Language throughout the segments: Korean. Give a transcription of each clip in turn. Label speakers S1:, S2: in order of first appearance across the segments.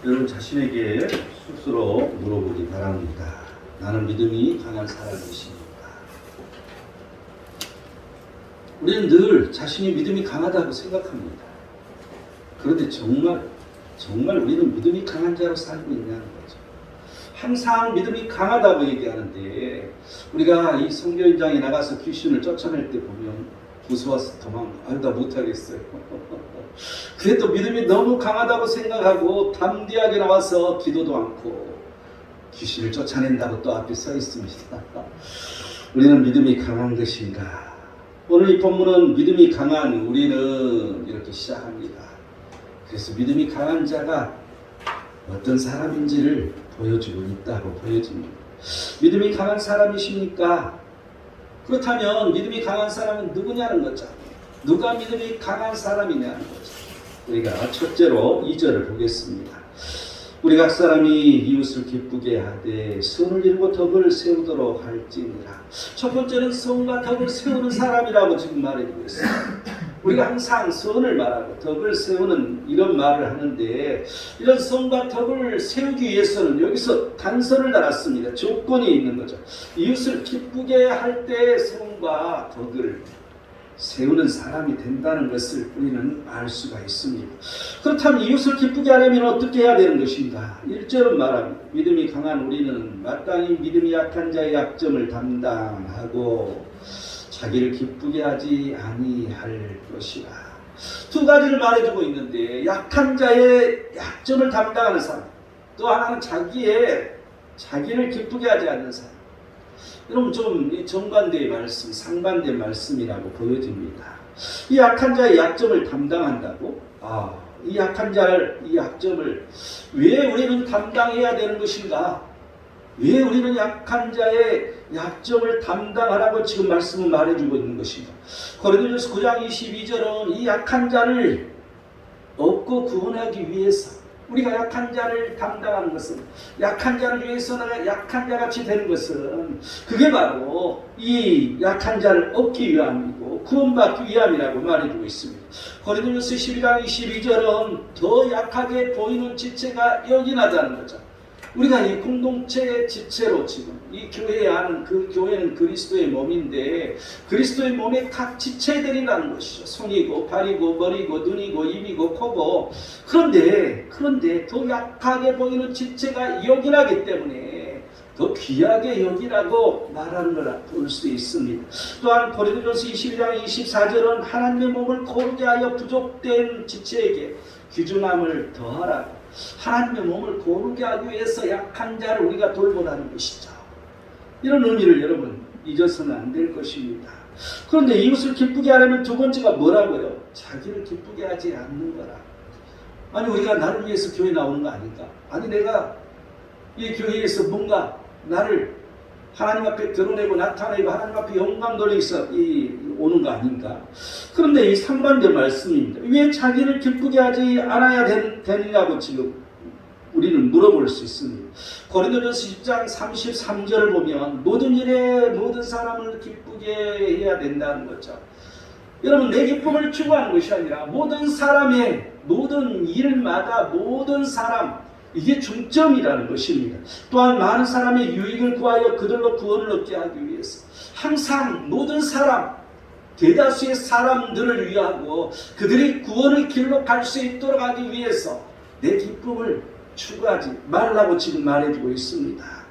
S1: 여러분 자신에게 스스로 물어보기 바랍니다. 나는 믿음이 강한 사람이십니까? 우리는 늘 자신이 믿음이 강하다고 생각합니다. 그런데 정말 우리는 믿음이 강한 자로 살고 있냐는 거죠. 항상 믿음이 강하다고 얘기하는데 우리가 이 선교 현장에 나가서 귀신을 쫓아낼 때 보면 무서워서 나 못하겠어요. 그래도 믿음이 너무 강하다고 생각하고 담대하게 나와서 기도도 않고 귀신을 쫓아낸다고 또 앞에 서 있습니다. 우리는 믿음이 강한 것인가? 오늘 이 본문은 믿음이 강한 우리는 이렇게 시작합니다. 그래서 믿음이 강한 자가 어떤 사람인지를 보여주고 있다고 보여집니다. 믿음이 강한 사람이십니까? 그렇다면 믿음이 강한 사람은 누구냐는 거죠. 누가 믿음이 강한 사람이냐는 거죠. 우리가 첫째로 2절을 보겠습니다. 우리 각 사람이 이웃을 기쁘게 하되 선을 이루고 덕을 세우도록 할지니라. 첫 번째는 선과 덕을 세우는 사람이라고 지금 말해주고 있어요. 우리가 항상 선을 말하고 덕을 세우는 이런 말을 하는데 이런 선과 덕을 세우기 위해서는 여기서 단서를 달았습니다. 조건이 있는 거죠. 이웃을 기쁘게 할 때 선과 덕을 세우는 사람이 된다는 것을 우리는 알 수가 있습니다. 그렇다면 이웃을 기쁘게 하려면 어떻게 해야 되는 것인가? 1절은 말합니다. 믿음이 강한 우리는 마땅히 믿음이 약한 자의 약점을 담당하고 자기를 기쁘게 하지 아니할 것이라. 두 가지를 말해주고 있는데 약한 자의 약점을 담당하는 사람, 또 하나는 자기를 기쁘게 하지 않는 사람. 여러분 좀 정반대의 말씀, 상반대의 말씀이라고 보여집니다. 이 약한 자의 약점을 담당한다고? 이 약한 자의 이 약점을 왜 우리는 담당해야 되는 것인가? 왜 우리는 약한 자의 약점을 담당하라고 지금 말씀을 말해주고 있는 것인가? 고린도전서 9장 22절은 이 약한 자를 얻고 구원하기 위해서 우리가 약한 자를 담당하는 것은 약한 자를 위해서 내가 약한 자같이 되는 것은 그게 바로 이 약한 자를 얻기 위함이고 구원받기 위함이라고 말해주고 있습니다. 고린도전서 12장 22절은 더 약하게 보이는 지체가 여기나다는 거죠. 우리가 이 공동체의 지체로 지금 이 교회에 하는 그 교회는 그리스도의 몸인데 그리스도의 몸의 각 지체들이라는 것이죠. 손이고 발이고 머리고 눈이고 입이고 코고 그런데 더 약하게 보이는 지체가 여기나기 때문에 더 귀하게 여기라고 말하는 걸 볼 수 있습니다. 또한 고린도전서 22장 24절은 하나님의 몸을 거룩게 하여 부족된 지체에게 귀중함을 더하라고 하나님의 몸을 거룩게 하기 위해서 약한 자를 우리가 돌보라는 것이죠. 이런 의미를 여러분 잊어서는 안 될 것입니다. 그런데 이웃을 기쁘게 하려면 두 번째가 뭐라고요? 자기를 기쁘게 하지 않는 거라. 아니 우리가 나를 위해서 교회 나오는 거 아닌가? 아니 내가 이 교회에서 뭔가 나를 하나님 앞에 드러내고 나타내고 하나님 앞에 영광 돌리기 위해서 오는 거 아닌가? 그런데 이 상반된 말씀입니다. 왜 자기를 기쁘게 하지 않아야 되느냐고 지금 우리는 물어볼 수 있습니다. 고린도전서 10장 33절을 보면 모든 일에 모든 사람을 기쁘게 해야 된다는 거죠. 여러분 내 기쁨을 추구하는 것이 아니라 모든 사람의 모든 일마다 모든 사람 이게 중점이라는 것입니다. 또한 많은 사람의 유익을 구하여 그들로 구원을 얻게 하기 위해서 항상 모든 사람 대다수의 사람들을 위하고 그들이 구원의 길로 갈 수 있도록 하기 위해서 내 기쁨을 추구하지 말라고 지금 말해주고 있습니다.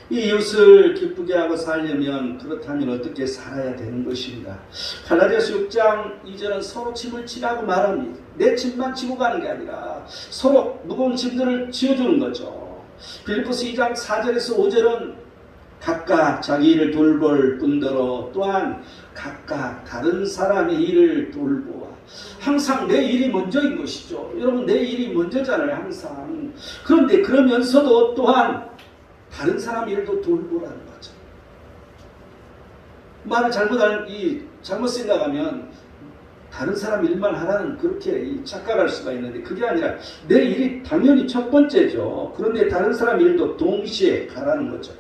S1: 이 이웃을 기쁘게 하고 살려면 그렇다면 어떻게 살아야 되는 것인가? 갈라디아서 6장 2절은 서로 짐을 지라고 말합니다. 내 짐만 지고 가는 게 아니라 서로 무거운 짐들을 지어주는 거죠. 빌립보서 2장 4절에서 5절은 각각 자기 일을 돌볼 뿐더러 또한 각각 다른 사람의 일을 돌보아. 항상 내 일이 먼저인 것이죠. 여러분 내 일이 먼저잖아요. 항상. 그런데 그러면서도 또한 다른 사람 일도 돌보라는 거죠. 말을 잘못 생각하면 다른 사람 일만 하라는 그렇게 착각할 수가 있는데 그게 아니라 내 일이 당연히 첫 번째죠. 그런데 다른 사람 일도 동시에 가라는 거죠.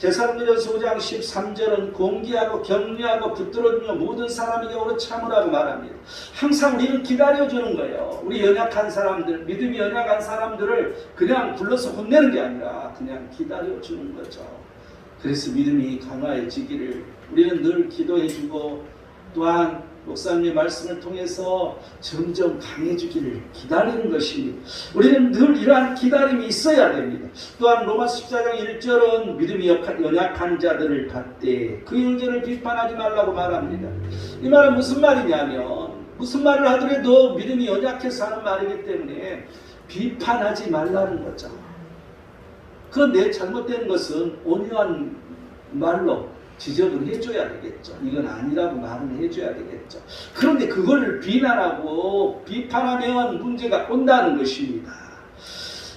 S1: 데살로니가서 5장 13절은 공기하고 격려하고 붙들어주며 모든 사람에게 오래 참으라고 말합니다. 항상 우리는 기다려주는 거예요. 우리 연약한 사람들, 믿음이 연약한 사람들을 그냥 불러서 혼내는 게 아니라 그냥 기다려주는 거죠. 그래서 믿음이 강화해지기를 우리는 늘 기도해주고 또한 목사님의 말씀을 통해서 점점 강해지기를 기다리는 것입니다. 우리는 늘 이러한 기다림이 있어야 됩니다. 또한 로마서 14장 1절은 믿음이 연약한 자들을 받되 그 형제를 비판하지 말라고 말합니다. 이 말은 무슨 말이냐면 무슨 말을 하더라도 믿음이 연약해서 하는 말이기 때문에 비판하지 말라는 거죠. 그런데 잘못된 것은 온유한 말로 지적을 해줘야 되겠죠. 이건 아니라고 말은 해줘야 되겠죠. 그런데 그걸 비난하고 비판하면 문제가 온다는 것입니다.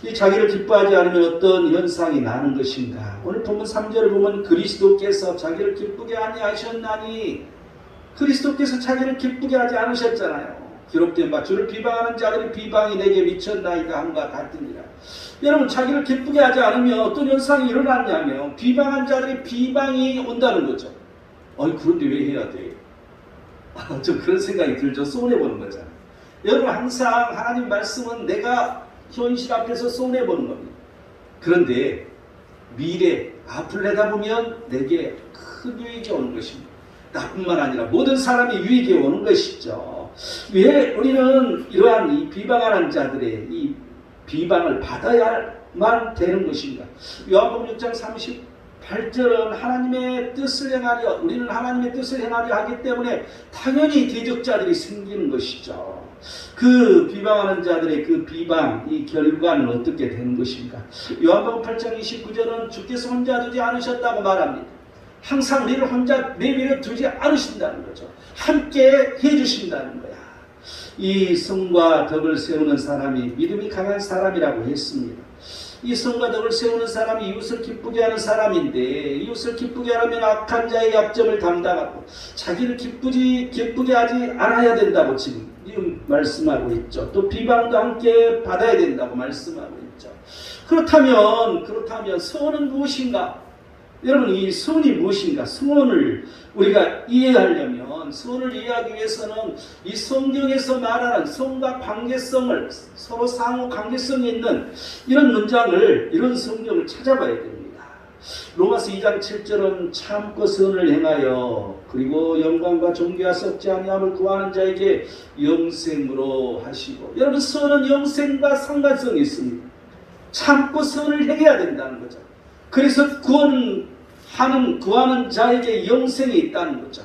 S1: 이 자기를 기뻐하지 않으면 어떤 현상이 나는 것인가. 오늘 본문 3절을 보면 그리스도께서 자기를 기쁘게 아니하셨나니 그리스도께서 자기를 기쁘게 하지 않으셨잖아요. 기록된 바 주를 비방하는 자들의 비방이 내게 미쳤나이다 함과 같으니라. 여러분 자기를 기쁘게 하지 않으면 어떤 현상이 일어났냐면 비방한 자들의 비방이 온다는 거죠. 그런데 왜 해야 돼? 좀 그런 생각이 들죠. 손해보는 거잖아요. 여러분 항상 하나님 말씀은 내가 현실 앞에서 손해보는 겁니다. 그런데 미래 앞을 내다보면 내게 큰 유익이 오는 것입니다. 나뿐만 아니라 모든 사람이 유익이 오는 것이죠. 왜 우리는 이러한 이 비방하는 자들의 이 비방을 받아야만 되는 것인가? 요한복음 6장 38절은 하나님의 뜻을 행하려 우리는 하나님의 뜻을 행하려 하기 때문에 당연히 대적자들이 생기는 것이죠. 그 비방하는 자들의 그 비방 이 결과는 어떻게 되는 것인가? 요한복음 8장 29절은 주께서 혼자 두지 않으셨다고 말합니다. 항상 우리를 혼자 내버려 두지 않으신다는 거죠. 함께 해주신다는 거야. 이 성과 덕을 세우는 사람이 믿음이 강한 사람이라고 했습니다. 이 성과 덕을 세우는 사람이 이웃을 기쁘게 하는 사람인데 이웃을 기쁘게 하려면 악한 자의 약점을 담당하고 자기를 기쁘게 하지 않아야 된다고 지금 말씀하고 있죠. 또 비방도 함께 받아야 된다고 말씀하고 있죠. 그렇다면 선은 무엇인가? 여러분 이 선이 무엇인가? 선을 우리가 이해하려면 선을 이해하기 위해서는 이 성경에서 말하는 선과 관계성을 서로 상호 관계성이 있는 이런 문장을 이런 성경을 찾아봐야 됩니다. 로마서 2장 7절은 참고 선을 행하여 그리고 영광과 존귀와 썩지 아니함을 구하는 자에게 영생으로 하시고 여러분 선은 영생과 상관성이 있습니다. 참고 선을 행해야 된다는 거죠. 그래서 구하는 자에게 영생이 있다는 거죠.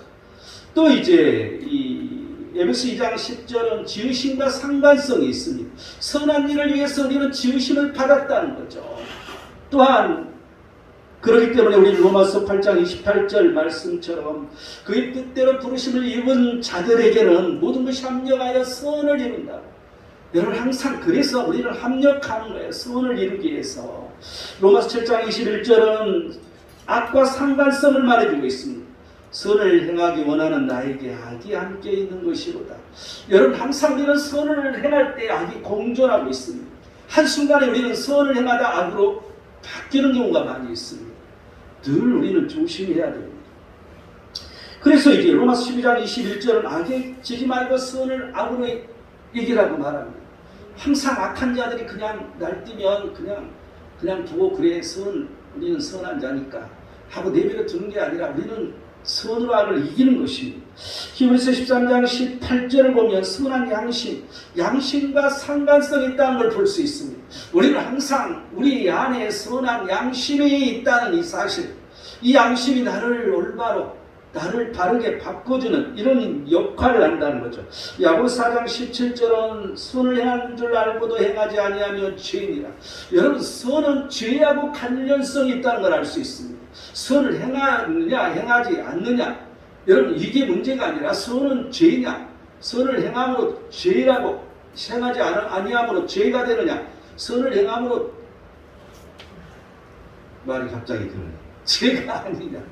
S1: 또 이제 이 에베소 2장 10절은 지으심과 상관성이 있습니다. 선한 일을 위해서 우리는 지으심을 받았다는 거죠. 또한 그렇기 때문에 우리 로마서 8장 28절 말씀처럼 그의 뜻대로 부르심을 입은 자들에게는 모든 것이 합력하여 선을 이룬다. 여러분 항상 그래서 우리는 합력하는 거예요. 선을 이루기 위해서. 로마서 7장 21절은 악과 상관성을 말해주고 있습니다. 선을 행하기 원하는 나에게 악이 함께 있는 것이로다. 여러분 항상 우리는 선을 행할 때 악이 공존하고 있습니다. 한순간에 우리는 선을 행하다 악으로 바뀌는 경우가 많이 있습니다. 늘 우리는 조심해야 됩니다. 그래서 이제 로마서 12장 21절은 악에 지지 말고 선을 악으로 이기라고 말합니다. 항상 악한 자들이 그냥 날뛰면 그냥 두고 그래 우리는 선한 자니까 하고 내버려 두는 게 아니라 우리는 선으로 악을 이기는 것입니다. 히브리서 13장 18절을 보면 선한 양심과 상관성이 있다는 걸 볼 수 있습니다. 우리는 항상 우리 안에 선한 양심이 있다는 이 사실, 이 양심이 나를 올바로 나를 바르게 바꿔주는 이런 역할을 한다는 거죠. 야고보서 4장 17절은 선을 행한 줄 알고도 행하지 아니하면 죄이니라. 여러분 선은 죄하고 관련성이 있다는 걸 알 수 있습니다. 선을 행하느냐 행하지 않느냐 여러분 이게 문제가 아니라 선은 죄냐 선을 행함으로 죄라고 행하지 아니함으로 죄가 되느냐 선을 행함으로 말이 갑자기 그러네 죄가 아니냐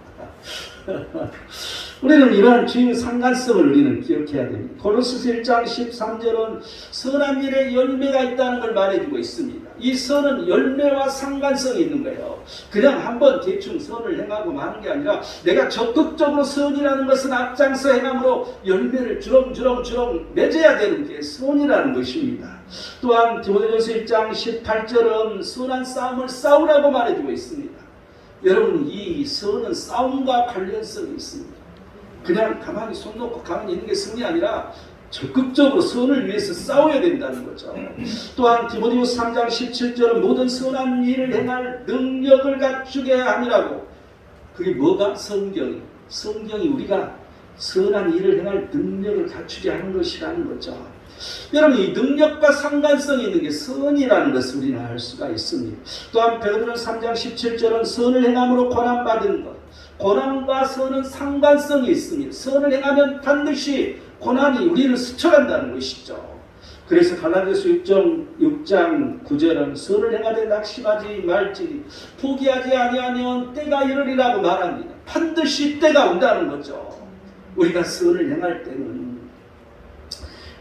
S1: 우리는 이러한 주의 상관성을 우리는 기억해야 됩니다. 골로새서 1장 13절은 선한 일에 열매가 있다는 걸 말해주고 있습니다. 이 선은 열매와 상관성이 있는 거예요. 그냥 한번 대충 선을 행하고 마는 게 아니라 내가 적극적으로 선이라는 것은 앞장서 행함으로 열매를 주렁주렁 맺어야 되는 게 선이라는 것입니다. 또한 디모데전서 1장 18절은 선한 싸움을 싸우라고 말해주고 있습니다. 여러분, 이 선은 싸움과 관련성이 있습니다. 그냥 가만히 손 놓고 가만히 있는 게 승리 아니라 적극적으로 선을 위해서 싸워야 된다는 거죠. 또한 디모데후서 3장 17절은 모든 선한 일을 행할 능력을 갖추게 함이라고. 그게 뭐가? 성경이 우리가 선한 일을 행할 능력을 갖추게 하는 것이라는 거죠. 여러분, 이 능력과 상관성이 있는 게 선이라는 것을 우리는 알 수가 있습니다. 또한 베드로전서 3장 17절은 선을 행함으로 고난받은 것. 고난과 선은 상관성이 있습니다. 선을 행하면 반드시 고난이 우리를 스쳐간다는 것이죠. 그래서 갈라디아서 6장 9절은 선을 행하되 낙심하지 말지니 포기하지 아니하면 때가 이르리라고 말합니다. 반드시 때가 온다는 거죠. 우리가 선을 행할 때는.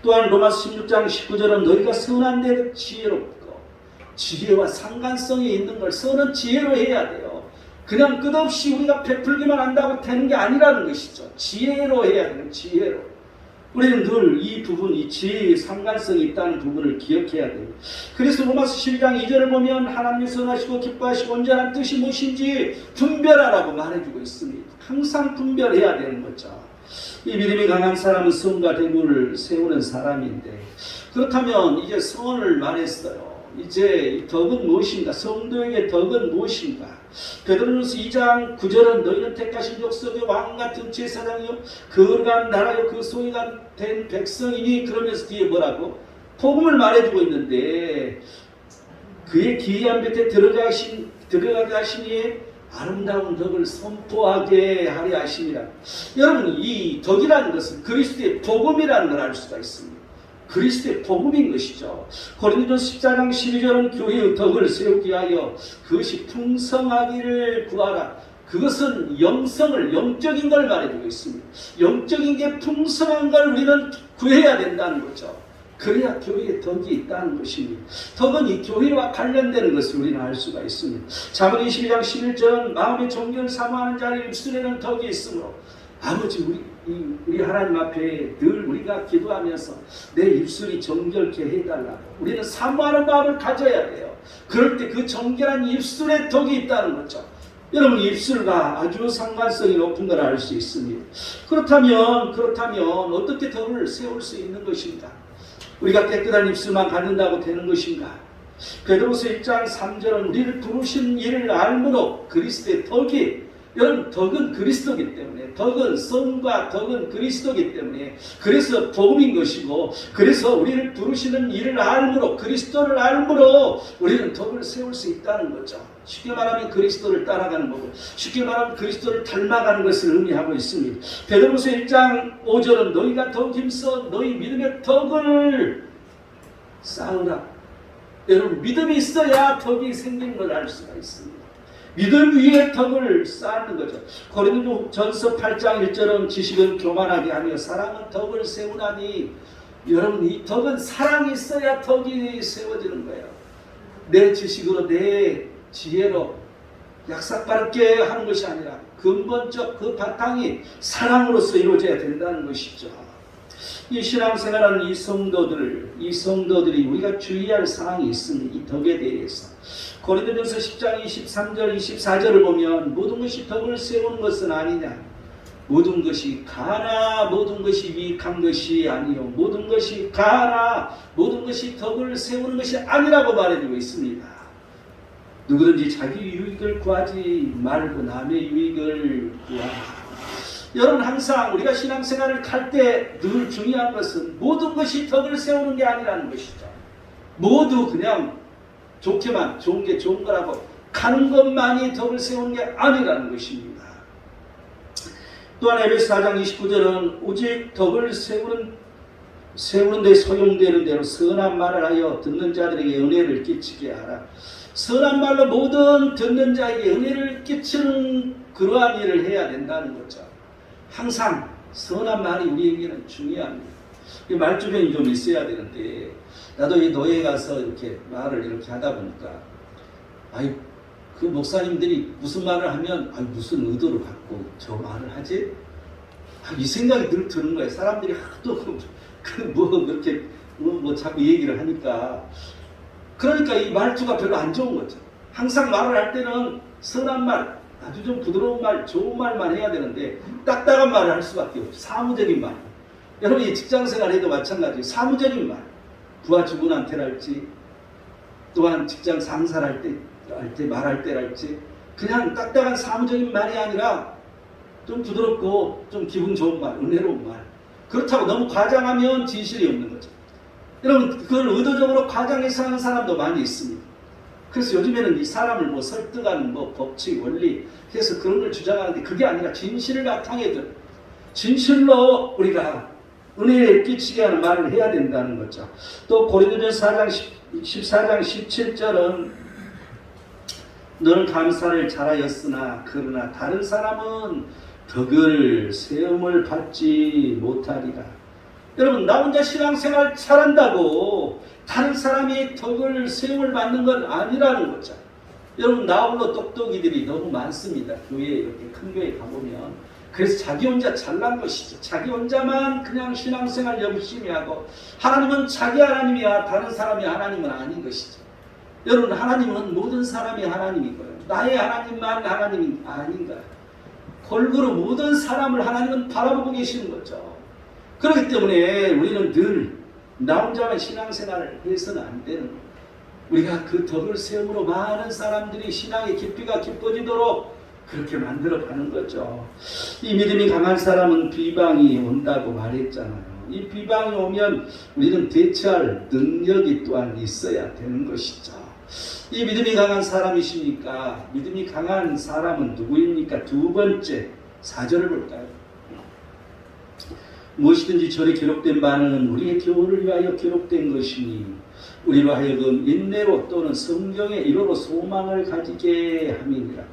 S1: 또한 로마서 16장 19절은 너희가 선한 데 지혜롭고, 지혜와 상관성이 있는 걸 선은 지혜로 해야 돼요. 그냥 끝없이 우리가 베풀기만 한다고 되는 게 아니라는 것이죠. 지혜로 해야 돼요. 지혜로. 우리는 늘 이 부분, 이 지혜의 상관성이 있다는 부분을 기억해야 돼요. 그래서 로마서 12장 2절을 보면 하나님이 선하시고 기뻐하시고 온전한 뜻이 무엇인지 분별하라고 말해주고 있습니다. 항상 분별해야 되는 거죠. 이 믿음이 강한 사람은 선과 대물을 세우는 사람인데, 그렇다면 이제 선을 말했어요. 이제 덕은 무엇인가? 성도에게 덕은 무엇인가? 베드로전서 2장 9절은 너희는 택하신 족속의 왕같은 제사장이요 거룩한 나라요 그 소유가 된 백성이니, 그러면서 뒤에 뭐라고? 복음을 말해주고 있는데, 그의 기이한 볕에 들어가시니 아름다운 덕을 선포하게 하려 하심이라. 여러분, 이 덕이라는 것은 그리스도의 복음이라는 걸 알 수가 있습니다. 그리스도의 복음인 것이죠. 고린도전서 14장 12절은 교회의 덕을 세우기 위하여 그것이 풍성하기를 구하라. 그것은 영적인 걸 말해주고 있습니다. 영적인 게 풍성한 걸 우리는 구해야 된다는 거죠. 그래야 교회에 덕이 있다는 것입니다. 덕은 이 교회와 관련되는 것을 우리는 알 수가 있습니다. 잠언 22장 11절은 마음의 정결을 사모하는 자의 입술에는 덕이 있으므로, 아버지, 우리 하나님 앞에 늘 우리가 기도하면서 내 입술이 정결케 해달라고 우리는 사모하는 마음을 가져야 돼요. 그럴 때 그 정결한 입술에 덕이 있다는 거죠. 여러분, 입술과 아주 상관성이 높은 걸 알 수 있습니다. 그렇다면 어떻게 덕을 세울 수 있는 것인가? 우리가 깨끗한 입술만 갖는다고 되는 것인가? 베드로서 1장 3절은 우리를 부르신 이를 알므로 그리스도의 덕이, 여러분, 덕은 그리스도이기 때문에, 덕은 성과 덕은 그리스도이기 때문에, 그래서 복음인 것이고, 그래서 우리를 부르시는 이를 알므로, 그리스도를 알므로 우리는 덕을 세울 수 있다는 거죠. 쉽게 말하면 그리스도를 따라가는 거고, 쉽게 말하면 그리스도를 닮아가는 것을 의미하고 있습니다. 베드로서 1장 5절은 너희가 더욱 힘써 너희 믿음의 덕을 쌓으라. 여러분, 믿음이 있어야 덕이 생기는 걸 알 수가 있습니다. 믿음 위에 덕을 쌓는 거죠. 고린도전서 8장 1절은 지식은 교만하게 하며 사랑은 덕을 세우나니, 여러분, 이 덕은 사랑이 있어야 덕이 세워지는 거예요. 내 지식으로, 내 지혜로 약삭빠르게 하는 것이 아니라 근본적 그 바탕이 사랑으로서 이루어져야 된다는 것이죠. 이 신앙생활하는 이 성도들이 우리가 주의할 사항이 있습니다. 이 덕에 대해서. 고린도전서 10장 23절 24절을 보면 모든 것이 덕을 세우는 것은 아니냐, 모든 것이 가나 모든 것이 유익한 것이 아니요 모든 것이 가나 모든 것이 덕을 세우는 것이 아니라고 말해주고 있습니다. 누구든지 자기 유익을 구하지 말고 남의 유익을 구하라. 여러분, 항상 우리가 신앙생활을 할 때 늘 중요한 것은 모든 것이 덕을 세우는 게 아니라는 것이죠. 모두 그냥 좋게만, 좋은 게 좋은 거라고 가는 것만이 덕을 세우는 게 아니라는 것입니다. 또한 에베소 4장 29절은 오직 덕을 세우는 세우는 데 소용되는 대로 선한 말을 하여 듣는 자들에게 은혜를 끼치게 하라. 선한 말로 모든 듣는 자에게 은혜를 끼치는 그러한 일을 해야 된다는 거죠. 항상 선한 말이 우리에게는 중요합니다. 이 말주변이 좀 있어야 되는데, 나도 이 노예에 가서 이렇게 말을 이렇게 하다 보니까, 그 목사님들이 무슨 말을 하면, 무슨 의도를 갖고 저 말을 하지? 이 생각이 늘 드는 거예요. 사람들이 하도 그렇게 자꾸 얘기를 하니까. 그러니까 이 말투가 별로 안 좋은 거죠. 항상 말을 할 때는 선한 말, 아주 좀 부드러운 말, 좋은 말만 해야 되는데 딱딱한 말을 할 수밖에 없죠. 사무적인 말. 여러분 이 직장생활에도 마찬가지예요. 사무적인 말. 부하 직원한테랄지, 또한 직장 상사할 때 말할 때랄지, 그냥 딱딱한 사무적인 말이 아니라 좀 부드럽고 좀 기분 좋은 말, 은혜로운 말. 그렇다고 너무 과장하면 진실이 없는 거죠. 여러분 그걸 의도적으로 과장해서 하는 사람도 많이 있습니다. 그래서 요즘에는 이 사람을 설득하는 법칙, 원리 해서 그런 걸 주장하는데, 그게 아니라 진실을 바탕에 둔 진실로 우리가 은혜를 끼치게 하는 말을 해야 된다는 거죠. 또 고린도전서 14장 17절은 너는 감사를 잘하였으나 그러나 다른 사람은 덕을 세움을 받지 못하리라. 여러분 나 혼자 신앙생활 잘한다고 다른 사람이 덕을 세움을 받는 건 아니라는 거죠. 여러분 나 홀로 똑똑이들이 너무 많습니다. 교회에 이렇게 큰 교회 가보면. 그래서 자기 혼자 잘난 것이죠. 자기 혼자만 그냥 신앙생활 열심히 하고, 하나님은 자기 하나님이야 다른 사람이 하나님은 아닌 것이죠. 여러분 하나님은 모든 사람이 하나님이고요. 나의 하나님만 하나님이 아닌가. 골고루 모든 사람을 하나님은 바라보고 계시는 거죠. 그렇기 때문에 우리는 늘 나 혼자만 신앙생활을 해서는 안 되는 거예요. 우리가 그 덕을 세움으로 많은 사람들이 신앙의 깊이가 깊어지도록 그렇게 만들어 가는 거죠. 이 믿음이 강한 사람은 비방이 온다고 말했잖아요. 이 비방이 오면 우리는 대처할 능력이 또한 있어야 되는 것이죠. 이 믿음이 강한 사람이십니까? 믿음이 강한 사람은 누구입니까? 두 번째 4절을 볼까요? 무엇이든지 절에 기록된 바는 우리의 교훈을 위하여 기록된 것이니 우리로 하여금 인내로 또는 성경의 이로로 소망을 가지게 함이니라.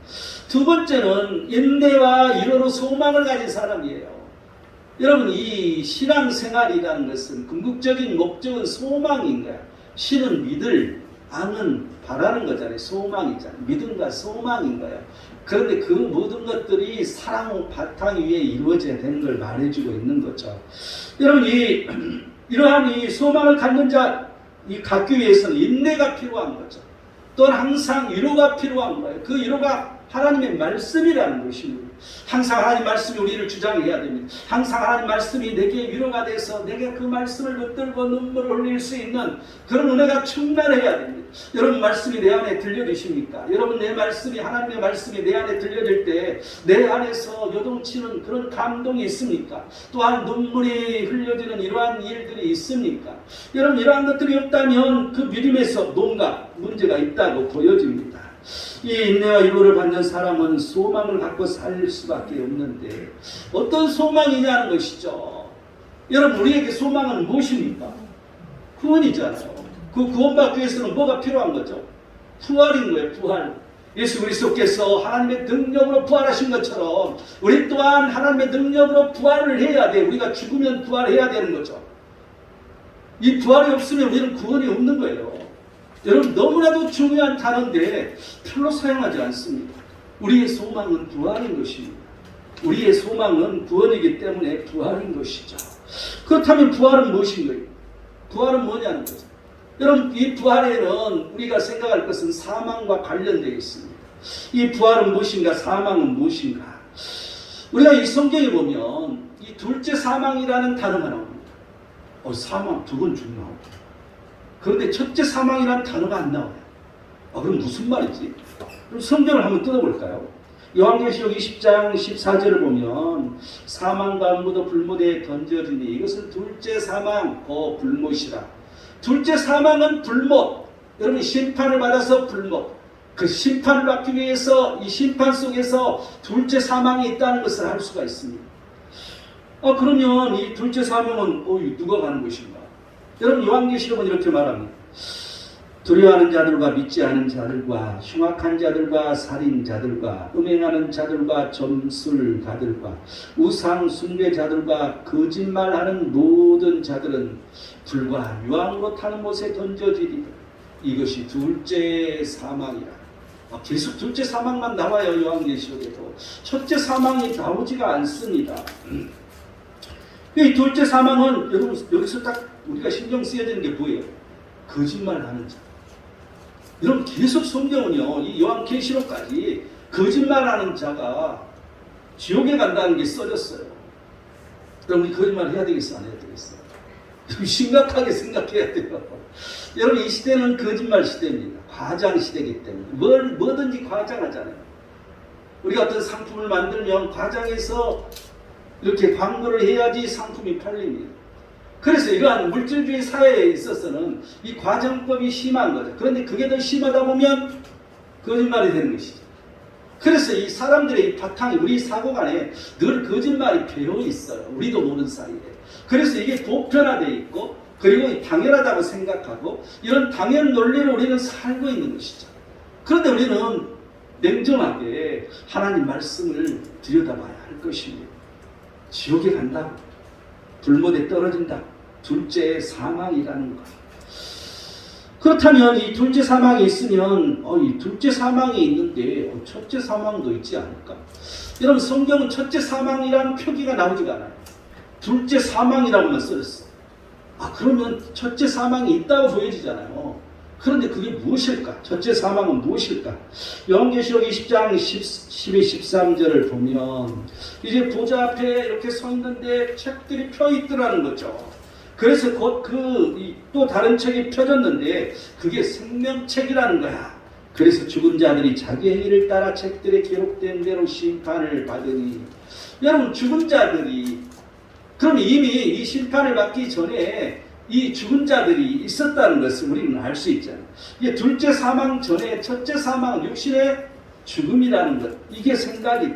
S1: 두 번째는 인내와 이로로 소망을 가진 사람이에요. 여러분 이 신앙생활이라는 것은 궁극적인 목적은 소망인 거야. 신은 믿을, 아는, 바라는 거잖아요. 소망이잖아요. 믿음과 소망인 거예요. 그런데 그 모든 것들이 사랑 바탕 위에 이루어져야 되는 걸 말해주고 있는 거죠. 여러분 이러한 이 소망을 갖는 자 이 갖기 위해서는 인내가 필요한 거죠. 또한 항상 위로가 필요한 거예요. 그 위로가 하나님의 말씀이라는 것입니다. 항상 하나님 말씀이 우리를 주장해야 됩니다. 항상 하나님 말씀이 내게 위로가 돼서 내게 그 말씀을 붙들고 눈물을 흘릴 수 있는 그런 은혜가 충만해야 됩니다. 여러분 말씀이 내 안에 들려지십니까? 여러분 내 말씀이 하나님의 말씀이 내 안에 들려질 때 내 안에서 요동치는 그런 감동이 있습니까? 또한 눈물이 흘려지는 이러한 일들이 있습니까? 여러분 이러한 것들이 없다면 그 믿음에서 뭔가 문제가 있다고 보여집니다. 이 인내와 위로를 받는 사람은 소망을 갖고 살 수밖에 없는데 어떤 소망이냐는 것이죠. 여러분 우리에게 소망은 무엇입니까? 구원이잖아요. 그 구원받기 위해서는 뭐가 필요한 거죠? 부활인 거예요. 부활. 예수 그리스도께서 하나님의 능력으로 부활하신 것처럼 우리 또한 하나님의 능력으로 부활을 해야 돼. 우리가 죽으면 부활해야 되는 거죠. 이 부활이 없으면 우리는 구원이 없는 거예요. 여러분 너무나도 중요한 단어인데 별로 사용하지 않습니다. 우리의 소망은 부활인 것입니다. 우리의 소망은 구원이기 때문에 부활인 것이죠. 그렇다면 부활은 무엇인가요? 부활은 뭐냐는 거죠. 여러분 이 부활에는 우리가 생각할 것은 사망과 관련되어 있습니다. 이 부활은 무엇인가? 사망은 무엇인가? 우리가 이 성경에 보면 이 둘째 사망이라는 단어가 나옵니다. 사망 두 번 죽나옵니다. 그런데 첫째 사망이라는 단어가 안 나와요. 그럼 무슨 말이지? 그럼 성경을 한번 뜯어볼까요? 요한계시록 20장 14절을 보면 사망과 무도 불못에 던져지니 이것은 둘째 사망, 불못이라. 둘째 사망은 불못. 여러분 심판을 받아서 불못. 그 심판을 받기 위해서 이 심판 속에서 둘째 사망이 있다는 것을 알 수가 있습니다. 그러면 이 둘째 사명은 누가 가는 것인가? 여러분 요한계시록은 이렇게 말합니다. 두려워하는 자들과 믿지 않은 자들과 흉악한 자들과 살인자들과 음행하는 자들과 점술가들과 우상 숭배자들과 거짓말하는 모든 자들은 불과 유황으로 타는 못에 던져지리라. 이것이 둘째 사망이라. 계속 둘째 사망만 나와요. 요한계시록에도 첫째 사망이 나오지가 않습니다. 이 둘째 사망은 여러분 여기서 딱 우리가 신경 쓰여야 되는 게 뭐예요? 거짓말하는 자. 여러분 계속 성경은요, 이 요한계시록까지 거짓말하는 자가 지옥에 간다는 게 써졌어요. 그럼 우리 거짓말 해야 되겠어, 안 해야 되겠어? 심각하게 생각해야 돼요. 여러분 이 시대는 거짓말 시대입니다. 과장 시대이기 때문에 뭐든지 과장하잖아요. 우리가 어떤 상품을 만들면 과장해서 이렇게 광고를 해야지 상품이 팔립니다. 그래서 이러한 물질주의 사회에 있어서는 이 과장법이 심한 거죠. 그런데 그게 더 심하다 보면 거짓말이 되는 것이죠. 그래서 이 사람들의 이 바탕이 우리 사고관에 늘 거짓말이 배어 있어요. 우리도 모르는 사이에. 그래서 이게 보편화되어 있고 그리고 당연하다고 생각하고 이런 당연 논리로 우리는 살고 있는 것이죠. 그런데 우리는 냉정하게 하나님 말씀을 들여다봐야 할 것입니다. 지옥에 간다고, 불못에 떨어진다. 둘째 사망이라는 것. 그렇다면 이 둘째 사망이 있으면 이 둘째 사망이 있는데 첫째 사망도 있지 않을까? 여러분 성경은 첫째 사망이라는 표기가 나오지가 않아요. 둘째 사망이라고만 써있어. 그러면 첫째 사망이 있다고 보여지잖아요. 그런데 그게 무엇일까? 첫째 사망은 무엇일까? 요한계시록 20장 12, 13절을 보면 이제 보좌 앞에 이렇게 서 있는데 책들이 펴 있더라는 거죠. 그래서 곧 또 다른 책이 펴졌는데 그게 생명책이라는 거야. 그래서 죽은 자들이 자기 행위를 따라 책들에 기록된 대로 심판을 받으니, 여러분 죽은 자들이 그럼 이미 이 심판을 받기 전에 이 죽은 자들이 있었다는 것을 우리는 알 수 있잖아요. 이게 둘째 사망 전에 첫째 사망은 육신의 죽음이라는 것, 이게 생각이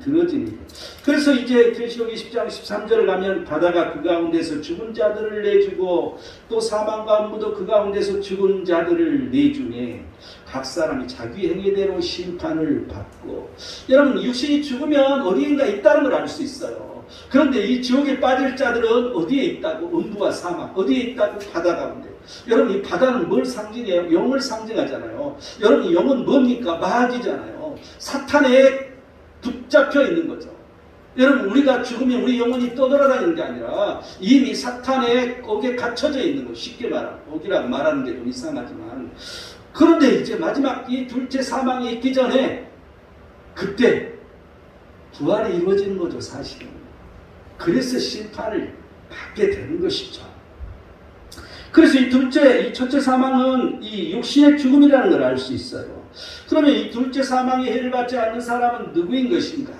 S1: 들어집니다. 그래서 이제 계시록 20장 13절을 가면 바다가 그 가운데서 죽은 자들을 내주고 또 사망과 무도 그 가운데서 죽은 자들을 내주네. 각 사람이 자기 행위대로 심판을 받고, 여러분 육신이 죽으면 어디인가 있다는 걸 알 수 있어요. 그런데 이 지옥에 빠질 자들은 어디에 있다고? 음부와 사막. 어디에 있다고? 바다 가운데. 여러분 이 바다는 뭘 상징해요? 영을 상징하잖아요. 여러분 영은 뭡니까? 마귀잖아요. 사탄에 붙잡혀 있는 거죠. 여러분 우리가 죽으면 우리 영혼이 떠돌아다니는 게 아니라 이미 사탄의 옥에 갇혀져 있는 거. 쉽게 말하면 옥이라고 말하는 게 좀 이상하지만, 그런데 이제 마지막 이 둘째 사망이 있기 전에 그때 부활이 이루어지는 거죠, 사실은. 그래서 심판을 받게 되는 것이죠. 그래서 이 첫째 사망은 이 육신의 죽음이라는 걸 알 수 있어요. 그러면 이 둘째 사망의 해를 받지 않는 사람은 누구인 것인가?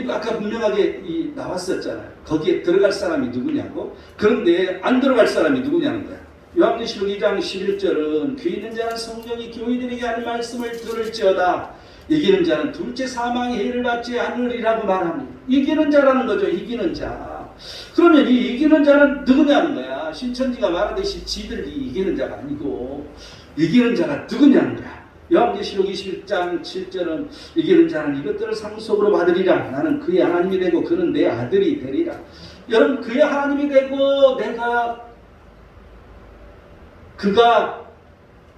S1: 아까 분명하게 나왔었잖아요. 거기에 들어갈 사람이 누구냐고. 그런데 안 들어갈 사람이 누구냐는 거야. 요한계시록 2장 11절은 귀 있는 자는 성령이 교회들에게 하는 말씀을 들을지어다. 이기는 자는 둘째 사망의 해를 받지 않으리라고 말합니다. 이기는 자라는 거죠. 이기는 자. 그러면 이 이기는 자는 누구냐는 거야. 신천지가 말하듯이 지들이 이기는 자가 아니고 이기는 자가 누구냐는 거야. 요한계시록 21장 7절은 이기는 자는 이것들을 상속으로 받으리라. 나는 그의 하나님이 되고 그는 내 아들이 되리라. 여러분 그의 하나님이 되고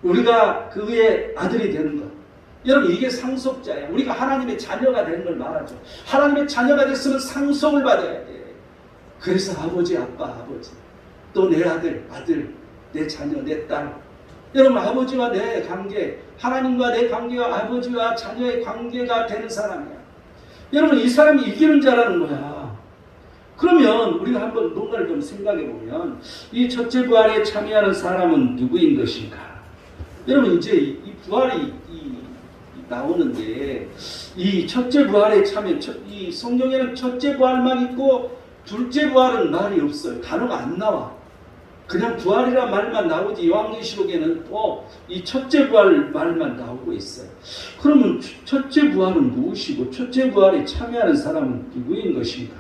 S1: 우리가 그의 아들이 되는 것. 여러분 이게 상속자예요. 우리가 하나님의 자녀가 되는 걸 말하죠. 하나님의 자녀가 됐으면 상속을 받아야 돼. 그래서 아버지, 아빠, 또 내 아들, 내 자녀, 내 딸. 여러분 아버지와 내 관계, 하나님과 내 관계가 아버지와 자녀의 관계가 되는 사람이야. 여러분 이 사람이 이기는 자라는 거야. 그러면 우리가 한번 뭔가를 좀 생각해 보면 이 첫째 부활에 참여하는 사람은 누구인 것인가? 여러분 이제 이 부활이 나오는데 이 첫째 부활에 참여, 이 성경에는 첫째 부활만 있고 둘째 부활은 말이 없어요. 단어가 안 나와. 그냥 부활이란 말만 나오지 요한계시록에는 또 이 첫째 부활 말만 나오고 있어요. 그러면 첫째 부활은 무엇이고 첫째 부활에 참여하는 사람은 누구인 것인가?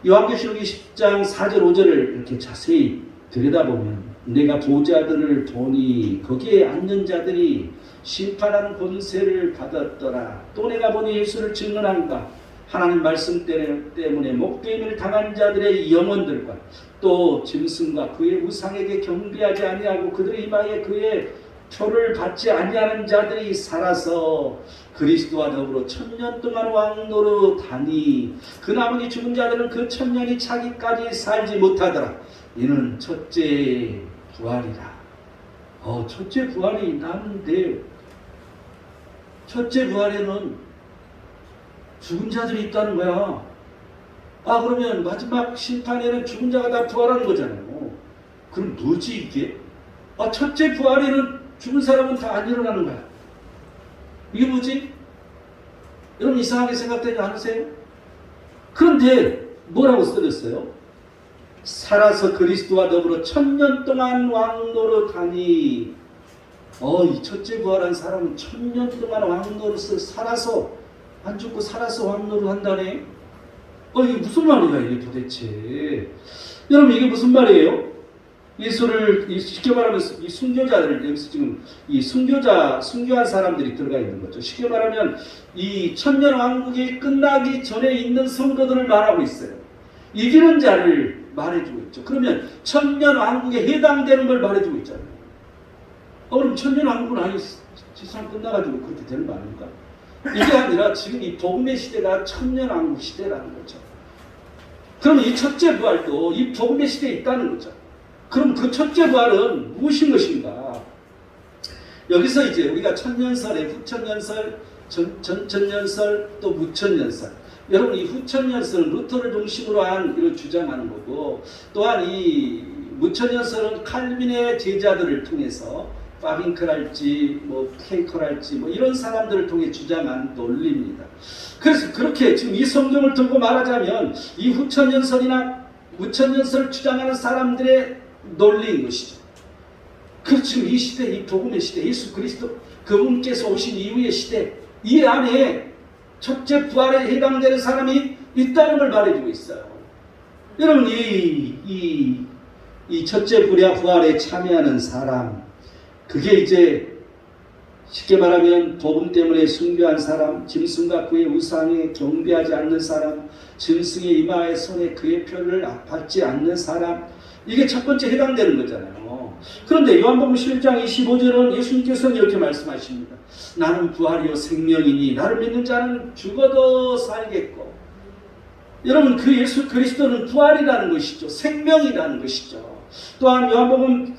S1: 요한계시록 20장 4절 5절을 이렇게 자세히 들여다보면 내가 보좌들을 보니 거기에 앉는 자들이 심판하는 권세를 받았더라. 또 내가 보니 예수를 증언한가 하나님 말씀 때문에 목배임을 당한 자들의 영혼들과 또 짐승과 그의 우상에게 경배하지 아니하고 그들의 이마에 그의 표를 받지 아니하는 자들이 살아서 그리스도와 더불어 1000년 동안 왕노릇하니 그 나머지 죽은 자들은 그 1000년이 차기까지 살지 못하더라. 이는 첫째 부활이라. 첫째 부활이 나는데 첫째 부활에는 죽은 자들이 있다는 거야. 그러면 마지막 심판에는 죽은 자가 다 부활하는 거잖아요. 그럼 뭐지 이게? 첫째 부활에는 죽은 사람은 다 안 일어나는 거야. 이게 뭐지? 여러분 이상하게 생각되지 않으세요? 그런데 뭐라고 써졌어요? 살아서 그리스도와 더불어 1000년 동안 왕노릇하니 이 첫째 부활한 사람은 1000년 동안 왕노릇을 살아서 안 죽고 살아서 왕노릇 한다네. 이게 무슨 말이야 이게 도대체? 여러분 이게 무슨 말이에요? 예수를 쉽게 말하면 이 순교자들 여기서 지금 이 순교한 사람들이 들어가 있는 거죠. 쉽게 말하면 이 천년 왕국이 끝나기 전에 있는 성도들을 말하고 있어요. 이기는 자를 말해주고 있죠. 그러면 천년 왕국에 해당되는 걸 말해주고 있잖아요. 그럼 천년 왕국은 아니 세상 끝나가지고 그렇게 되는 거 아닙니까? 이게 아니라 지금 이 복음의 시대가 천년 왕국 시대라는 거죠. 그럼 이 첫째 부활도 이 복음의 시대에 있다는 거죠. 그럼 그 첫째 부활은 무엇인 것인가? 여기서 이제 우리가 천년설에 후천년설, 전천년설, 또 무천년설. 여러분 이 후천년설은 루터를 중심으로 한 이런 주장하는 거고, 또한 이 무천년설은 칼빈의 제자들을 통해서 파빙클할지 케이컬할지 이런 사람들을 통해 주장한 논리입니다. 그래서 그렇게 지금 이 성경을 들고 말하자면 이 후천년설이나 무천년설을 주장하는 사람들의 논리인 것이죠. 그렇죠. 지금 이 시대, 이 복음의 시대, 예수 그리스도 그분께서 오신 이후의 시대, 이 안에 첫째 부활에 해당되는 사람이 있다는 걸 말해주고 있어요. 여러분 이 첫째 부활에 참여하는 사람, 그게 이제 쉽게 말하면 복음 때문에 순교한 사람, 짐승과 그의 우상에 경배하지 않는 사람, 짐승의 이마에 손에 그의 표를 받지 않는 사람, 이게 첫 번째 해당되는 거잖아요. 그런데 요한복음 11장 25절은 예수님께서는 이렇게 말씀하십니다. 나는 부활이요 생명이니 나를 믿는 자는 죽어도 살겠고. 여러분 그 예수 그리스도는 부활이라는 것이죠. 생명이라는 것이죠. 또한 요한복음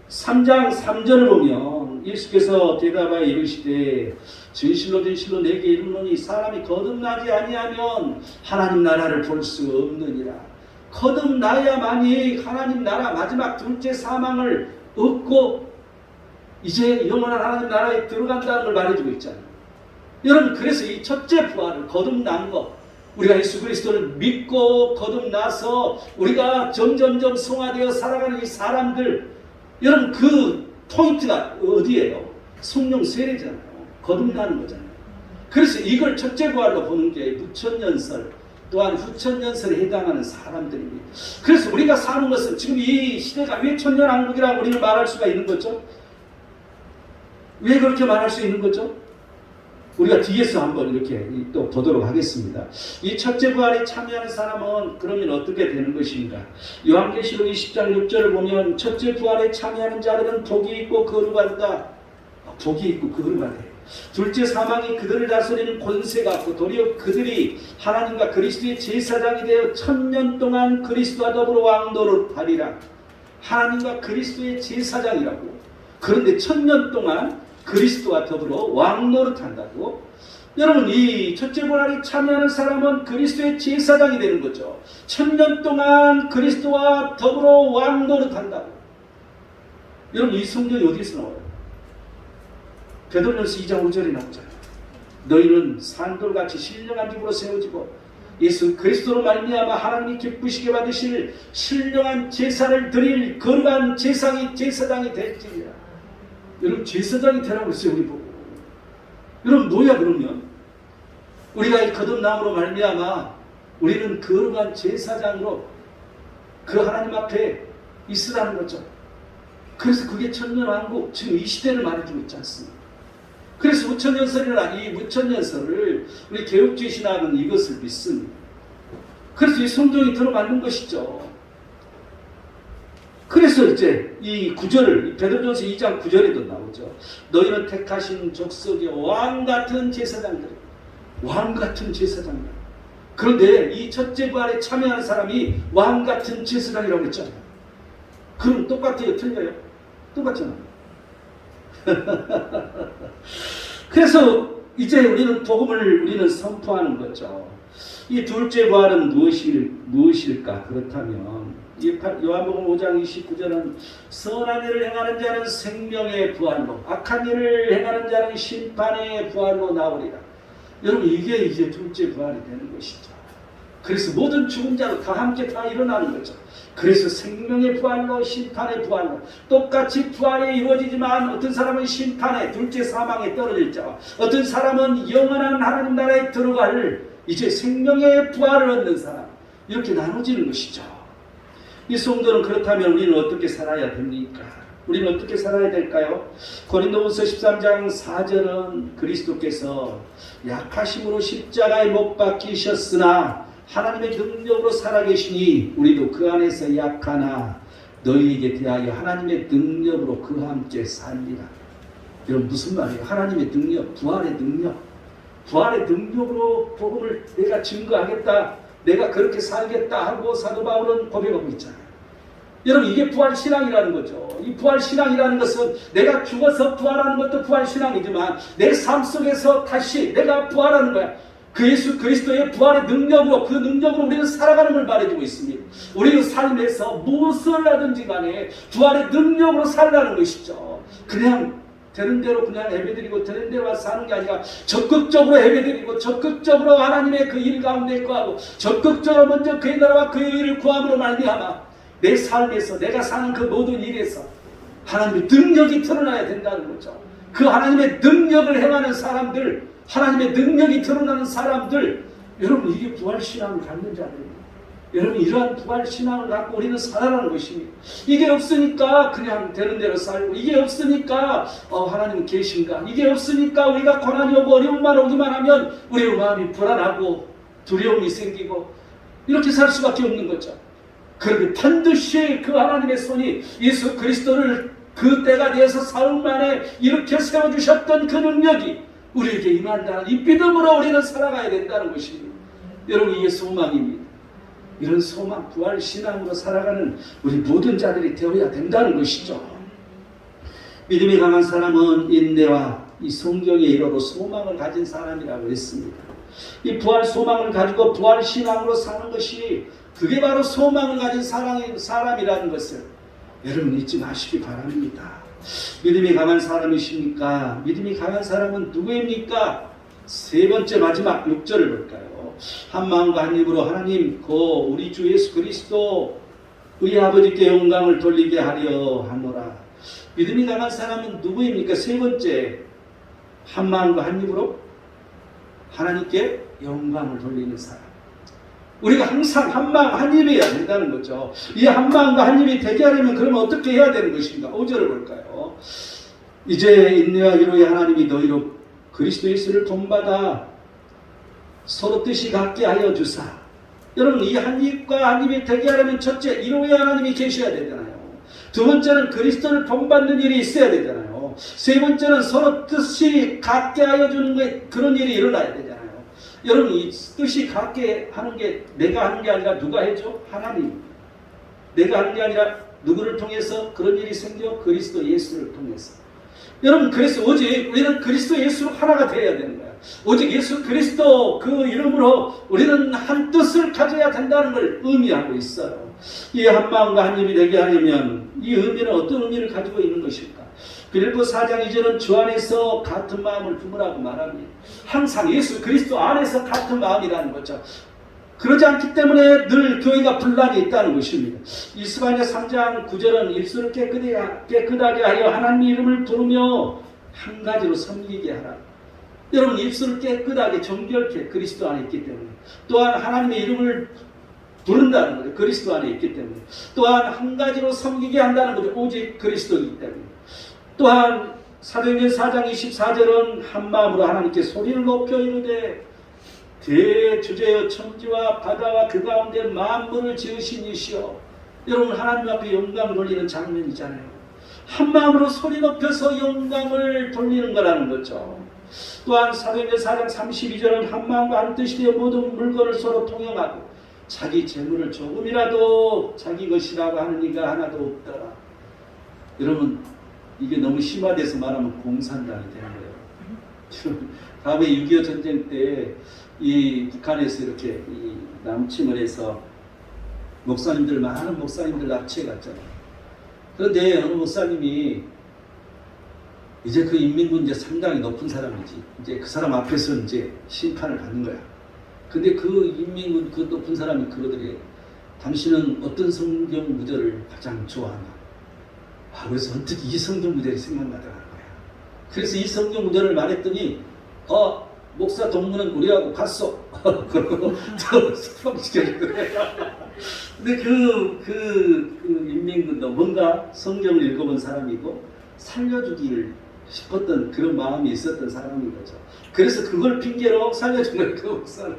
S1: 3장 3절을 보면 예수께서 대답하여 이르시되 진실로 진실로 내게 이르노니 사람이 거듭나지 아니하면 하나님 나라를 볼 수 없느니라. 거듭나야만이 하나님 나라 마지막 둘째 사망을 얻고 이제 영원한 하나님 나라에 들어간다는 걸 말해주고 있잖아요. 여러분 그래서 이 첫째 부활을 거듭난 것, 우리가 예수 그리스도를 믿고 거듭나서 우리가 점점점 성화되어 살아가는 이 사람들, 여러분 그 포인트가 어디예요? 성령 세례잖아요. 거듭나는 거잖아요. 그래서 이걸 첫째 부활로 보는 게 무천년설 또한 후천년설에 해당하는 사람들입니다. 그래서 우리가 사는 것은 지금 이 시대가 왜 천년왕국이라고 우리는 말할 수가 있는 거죠? 왜 그렇게 말할 수 있는 거죠? 우리가 뒤에서 한번 이렇게 또 보도록 하겠습니다. 이 첫째 부활에 참여하는 사람은 그러면 어떻게 되는 것인가? 요한계시록 20장 6절을 보면 첫째 부활에 참여하는 자들은 복이 있고 거룩하다. 복이 있고 거룩하다. 둘째 사망이 그들을 다스리는 권세가 없고 도리어 그들이 하나님과 그리스도의 제사장이 되어 1000년 동안 그리스도와 더불어 왕노릇하리라. 하나님과 그리스도의 제사장이라고. 그런데 1000년 동안 그리스도와 더불어 왕노릇한다고. 여러분 이 첫째 부활에 참여하는 사람은 그리스도의 제사장이 되는 거죠. 1000년 동안 그리스도와 더불어 왕노릇한다고. 여러분 이 성경이 어디서 나와요? 베드로전서 2장 5절에 나오잖아요. 너희는 산돌같이 신령한 집으로 세워지고 예수 그리스도로 말미암아 하나님이 기쁘시게 받으실 신령한 제사를 드릴 거룩한 제사장이 될지니라. 여러분 제사장이 되라고 했어요. 우리 보고. 여러분 뭐야 그러면? 우리가 이 거듭남으로 말미암아 우리는 거룩한 제사장으로 그 하나님 앞에 있으라는 거죠. 그래서 그게 천년왕국, 지금 이 시대를 말해주고 있지 않습니까? 그래서 무천년설이라 이 무천년설을 우리 개혁주의 신학은 이것을 믿습니다. 그래서 이 성경이 들어맞는 것이죠. 그래서 이제 이 구절을 베드로전서 2장 9절에도 나오죠. 너희는 택하신 족속의 왕같은 제사장들, 왕같은 제사장들. 그런데 이 첫째 부활에 참여하는 사람이 왕같은 제사장이라고 했잖아요. 그럼 똑같아요? 틀려요? 똑같잖아요. 그래서 이제 우리는 복음을 선포하는 거죠. 이 둘째 부활은 무엇일까? 그렇다면 요한복음 5장 29절은 선한 일을 행하는 자는 생명의 부활로, 악한 일을 행하는 자는 심판의 부활로 나오리라. 여러분, 이게 이제 둘째 부활이 되는 것이죠. 그래서 모든 죽은 자로 다 함께 다 일어나는 거죠. 그래서 생명의 부활로, 심판의 부활로, 똑같이 부활이 이루어지지만 어떤 사람은 심판에, 둘째 사망에 떨어질 자와 어떤 사람은 영원한 하나님 나라에 들어갈 이제 생명의 부활을 얻는 사람, 이렇게 나눠지는 것이죠. 이 성도는 그렇다면 우리는 어떻게 살아야 됩니까? 우리는 어떻게 살아야 될까요? 고린도후서 13장 4절은 그리스도께서 약하심으로 십자가에 못 박히셨으나 하나님의 능력으로 살아계시니 우리도 그 안에서 약하나 너희에게 대하여 하나님의 능력으로 그와 함께 살리라. 여러분, 무슨 말이에요? 하나님의 능력, 부활의 능력, 부활의 능력으로 복음을 내가 증거하겠다, 내가 그렇게 살겠다 하고 사도 바울은 고백하고 있잖아요. 여러분, 이게 부활신앙이라는 거죠. 이 부활신앙이라는 것은 내가 죽어서 부활하는 것도 부활신앙이지만 내 삶 속에서 다시 내가 부활하는 거야. 그 예수 그리스도의 부활의 능력으로, 그 능력으로 우리는 살아가는 걸 말해주고 있습니다. 우리는 삶에서 무엇을 하든지 간에 부활의 능력으로 살라는 것이죠. 그냥 되는 대로 그냥 예배드리고 되는 대로 와서 사는 게 아니라 적극적으로 예배드리고 적극적으로 하나님의 그 일 가운데 거하고 적극적으로 먼저 그의 나라와 그의 일을 구함으로 말미암아 내 삶에서 내가 사는 그 모든 일에서 하나님의 능력이 드러나야 된다는 거죠. 그 하나님의 능력을 행하는 사람들, 하나님의 능력이 드러나는 사람들, 여러분, 이게 부활신앙을 갖는 자들입니다. 여러분, 이러한 부활신앙을 갖고 우리는 살아가는 것입니다. 이게 없으니까 그냥 되는 대로 살고, 이게 없으니까 하나님은 계신가, 이게 없으니까 우리가 고난이 오고 어려움만 오기만 하면 우리의 마음이 불안하고 두려움이 생기고 이렇게 살 수밖에 없는 거죠. 그런데 반드시 그 하나님의 손이 예수 그리스도를 그 때가 되어서 사흘 만에 이렇게 세워주셨던 그 능력이 우리에게 임한다는 이 믿음으로 우리는 살아가야 된다는 것입니다. 여러분, 이게 소망입니다. 이런 소망, 부활 신앙으로 살아가는 우리 모든 자들이 되어야 된다는 것이죠. 믿음이 강한 사람은 인내와 이 성경의 일어로 소망을 가진 사람이라고 했습니다. 이 부활 소망을 가지고 부활 신앙으로 사는 것이 그게 바로 소망을 가진 사람이라는 것을 여러분 잊지 마시기 바랍니다. 믿음이 강한 사람이십니까? 믿음이 강한 사람은 누구입니까? 세 번째 마지막 6절을 볼까요? 한 마음과 한 입으로 하나님 고 우리 주 예수 그리스도의 아버지께 영광을 돌리게 하려 하노라. 믿음이 강한 사람은 누구입니까? 세 번째, 한 마음과 한 입으로 하나님께 영광을 돌리는 사람. 우리가 항상 한 마음 한 입이어야 된다는 거죠. 이 한 마음과 한 입이 되게 하려면 그러면 어떻게 해야 되는 것인가? 5절을 볼까요? 이제 인내와 위로의 하나님이 너희로 그리스도 예수를 본받아 서로 뜻이 같게 하여 주사. 여러분, 이 한 입과 한 입이 되게 하려면 첫째, 위로의 하나님이 계셔야 되잖아요. 두 번째는 그리스도를 본받는 일이 있어야 되잖아요. 세 번째는 서로 뜻이 같게 하여 주는 것, 그런 일이 일어나야 되잖아요. 여러분, 이 뜻이 같게 하는 게 내가 하는 게 아니라 누가 해줘? 하나님. 내가 하는 게 아니라 누구를 통해서 그런 일이 생겨? 그리스도 예수를 통해서. 여러분, 그래서 오직 우리는 그리스도 예수로 하나가 되어야 되는 거야. 오직 예수 그리스도 그 이름으로 우리는 한 뜻을 가져야 된다는 걸 의미하고 있어요. 이 한 마음과 한 입이 되게 하려면 이 의미는 어떤 의미를 가지고 있는 것일까? 빌립보 4장 2절은 주 안에서 같은 마음을 품으라고 말합니다. 항상 예수 그리스도 안에서 같은 마음이라는 거죠. 그러지 않기 때문에 늘 교회가 분란이 있다는 것입니다. 이스바냐 3장 9절은 입술을 깨끗하게 하여 하나님의 이름을 부르며 한 가지로 섬기게 하라. 여러분 입술을 깨끗하게 정결케 그리스도 안에 있기 때문에, 또한 하나님의 이름을 부른다는 거죠. 그리스도 안에 있기 때문에, 또한 한 가지로 섬기게 한다는 거죠. 오직 그리스도이기 때문에, 또한 사도행전 4장 24절은 한 마음으로 하나님께 소리를 높여 이르되 대주제여 천지와 바다와 그 가운데 만물을 지으신 이시여. 여러분 하나님 앞에 영광 돌리는 장면이잖아요. 한 마음으로 소리 높여서 영광을 돌리는 거라는 거죠. 또한 사도행전 4장 32절은 한 마음과 한 뜻이 되어 모든 물건을 서로 통용하고 자기 재물을 조금이라도 자기 것이라고 하는 이가 하나도 없더라. 여러분 이게 너무 심화돼서 말하면 공산당이 되는 거예요. 다음에 6.25 전쟁 때 이 북한에서 이렇게 이 남침을 해서 목사님들, 많은 목사님들 납치해 갔잖아요. 그런데 어느 목사님이 이제 그 인민군 이제 상당히 높은 사람이지, 이제 그 사람 앞에서 이제 심판을 받는 거야. 근데 그 인민군 그 높은 사람이 그러더래. 당신은 어떤 성경 구절을 가장 좋아하나? 그래서 언뜻 이 성경 구절이 생각나더라는 거야. 그래서 이 성경 구절을 말했더니 목사 동무는 우리하고 갔어. 그러고 저 수평시켜주더래. 근데 그 인민군도 뭔가 성경을 읽어본 사람이고 살려주기를 싶었던 그런 마음이 있었던 사람인 거죠. 그래서 그걸 핑계로 살려준 거예요. 그 목사를.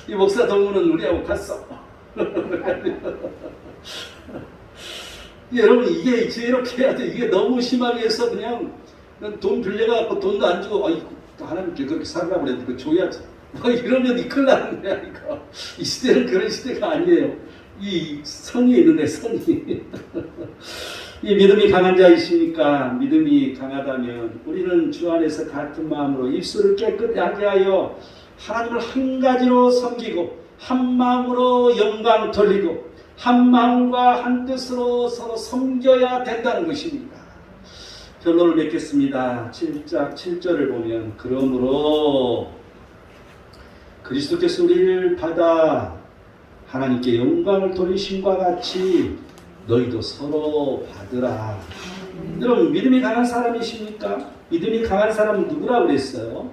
S1: 이 목사 동무는 우리하고 갔어. 여러분 이게 이렇게 해야 돼. 이게 너무 심하게 해서 그냥 돈 빌려갖고 돈도 안 주고 하나님께 그렇게 살라고 그랬는데 그거 줘야지. 이러면 큰일 나는 거야 이거. 이 시대는 그런 시대가 아니에요. 이 성이 있는데 성이. 이 믿음이 강한 자이십니까? 믿음이 강하다면 우리는 주 안에서 같은 마음으로 입술을 깨끗하게 하여 하나님을 한 가지로 섬기고 한 마음으로 영광 돌리고 한 마음과 한 뜻으로 서로 섬겨야 된다는 것입니다. 결론을 맺겠습니다. 7절을 보면 그러므로 그리스도께서 우리를 받아 하나님께 영광을 돌리심과 같이 너희도 서로 받으라. 여러분 믿음이 강한 사람이십니까? 믿음이 강한 사람은 누구라고 그랬어요?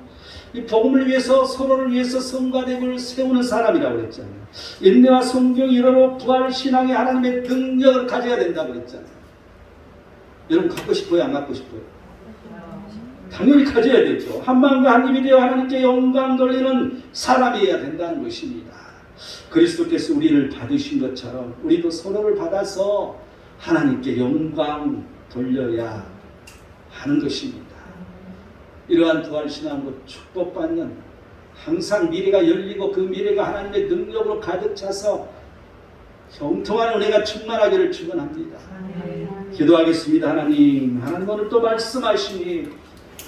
S1: 이 복음을 위해서 서로를 위해서 성과 대국을 세우는 사람이라고 그랬잖아요. 인내와 성경 이러로 부활 신앙의 하나님의 능력을 가져야 된다고 그랬잖아요. 여러분 갖고 싶어요? 안 갖고 싶어요? 당연히 가져야 되죠. 한 마음과 한 입이 되어 하나님께 영광 돌리는 사람이어야 된다는 것입니다. 그리스도께서 우리를 받으신 것처럼 우리도 서로를 받아서 하나님께 영광 돌려야 하는 것입니다. 이러한 부활신앙으로 축복받는 항상 미래가 열리고 그 미래가 하나님의 능력으로 가득 차서 형통한 은혜가 충만하기를 축원합니다. 기도하겠습니다. 하나님 오늘 또 말씀하시니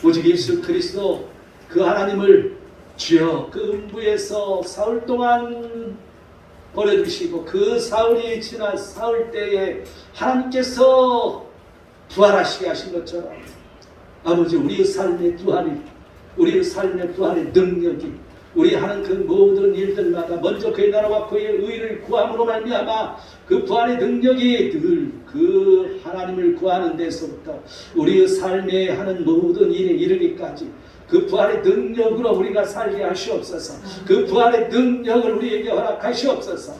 S1: 오직 예수 그리스도 그 하나님을 주여 그 음부에서 사흘 동안 버려두시고 그 사흘이 지난 사흘 때에 하나님께서 부활하시게 하신 것처럼 아버지 우리의 삶의 부활의 능력이 우리 하는 그 모든 일들마다 먼저 그의 나라와 그의 의를 구함으로 말미암아 그 부활의 능력이 늘 그 하나님을 구하는 데서부터 우리의 삶에 하는 모든 일에 이르기까지 그 부활의 능력으로 우리가 살게 하시옵소서. 그 부활의 능력을 우리에게 허락하시옵소서.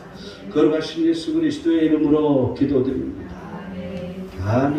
S1: 거룩하신 예수 그리스도의 이름으로 기도드립니다. 아멘.